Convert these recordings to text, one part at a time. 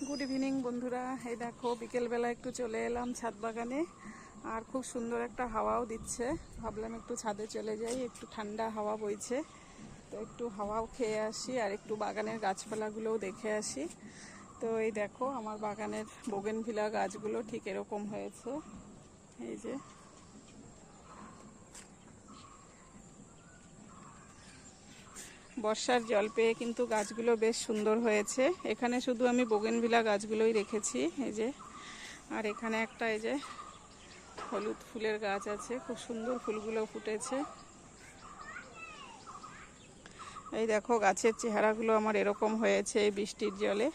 Good evening বন্ধুরা। এই দেখো বিকেলবেলা একটু চলে এলাম ছাদ বাগানে, আর খুব সুন্দর একটা হাওয়াও দিচ্ছে। ভাবলাম একটু ছাদে চলে যাই, একটু ঠান্ডা হাওয়া বইছে, তো একটু হাওয়াও খেয়ে আসি আর একটু বাগানের গাছপালাগুলোও দেখে আসি। তো এই দেখো আমার বাগানের বোগেনভিলা গাছগুলো ঠিক এরকম হয়েছে। এই যে বর্ষার জল পেয়ে কিন্তু গাছগুলো বেশ সুন্দর হয়েছে। এখানে শুধু আমি বোগেনভিলা গাছগুলোই রেখেছি, এই যে। আর এখানে একটা এই যে হলুদ ফুলের গাছ আছে, খুব সুন্দর ফুলগুলো ফুটেছে। এই দেখো গাছের চেহারাগুলো আমার এরকম হয়েছে এই বৃষ্টির জলে।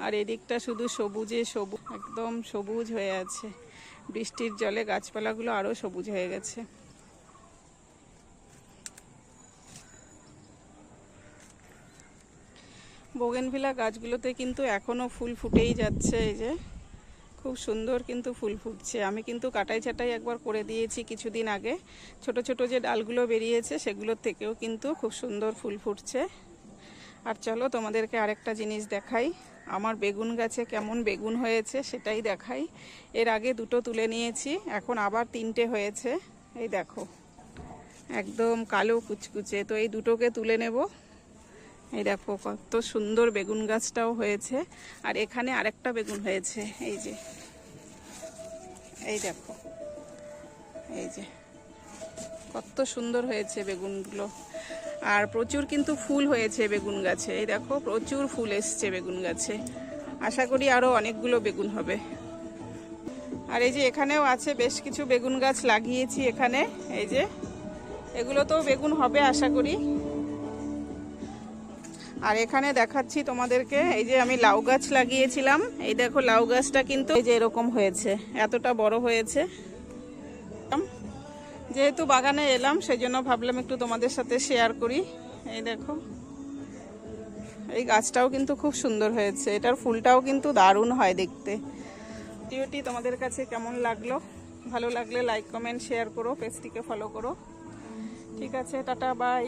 আর এদিকটা শুধু সবুজে সবুজ, একদম সবুজ হয়ে আছে। বৃষ্টির জলে গাছপালাগুলো আরো সবুজ হয়ে গেছে। বোগেনভিলা গাছগুলোতে কিন্তু এখনো ফুল ফুটেই যাচ্ছে, এই যে খুব সুন্দর কিন্তু ফুল ফুটছে। আমি কিন্তু কাটাই ছাটাই একবার করে দিয়েছি কিছুদিন আগে। ছোট ছোট যে ডালগুলো বেরিয়েছে সেগুলোর থেকেও কিন্তু খুব সুন্দর ফুল ফুটছে। আর চলো তোমাদেরকে আরেকটা জিনিস দেখাই, আমার বেগুন গাছে কেমন বেগুন হয়েছে সেটাই দেখাই। এর আগে দুটো তুলে নিয়েছি, এখন আবার তিনটে হয়েছে। এই দেখো একদম কালো কুচকুচে, তো এই দুটোকে তুলে নেব। এই দেখো কত সুন্দর বেগুন গাছটাও হয়েছে। আর এখানে আরেকটা বেগুন হয়েছে, এই যে, এই দেখো, এই যে কত সুন্দর হয়েছে বেগুনগুলো। আর প্রচুর কিন্তু ফুল হয়েছে বেগুন গাছে, এই দেখো প্রচুর ফুল এসছে বেগুন গাছে। আশা করি আরো অনেকগুলো বেগুন হবে। আর এই যে এখানেও আছে বেশ কিছু বেগুন গাছ লাগিয়েছি এখানে, এই যে এগুলোতেও বেগুন হবে আশা করি। আর এখানে দেখাচ্ছি তোমাদেরকে, এই যে আমি লাউ গাছ লাগিয়েছিলাম, এই দেখো লাউ গাছটা কিন্তু এই যে এরকম হয়েছে, এতটা বড় হয়েছে। যেহেতু বাগানে এলাম সেই জন্য ভাবলাম একটু তোমাদের সাথে শেয়ার করি। এই দেখো এই গাছটাও কিন্তু খুব সুন্দর হয়েছে, এটার ফুলটাও কিন্তু দারুণ হয় দেখতে। ভিডিওটি তোমাদের কাছে কেমন লাগলো? ভালো লাগলে লাইক কমেন্ট শেয়ার করো, পেজটিকে ফলো করো। ঠিক আছে, টাটা বাই।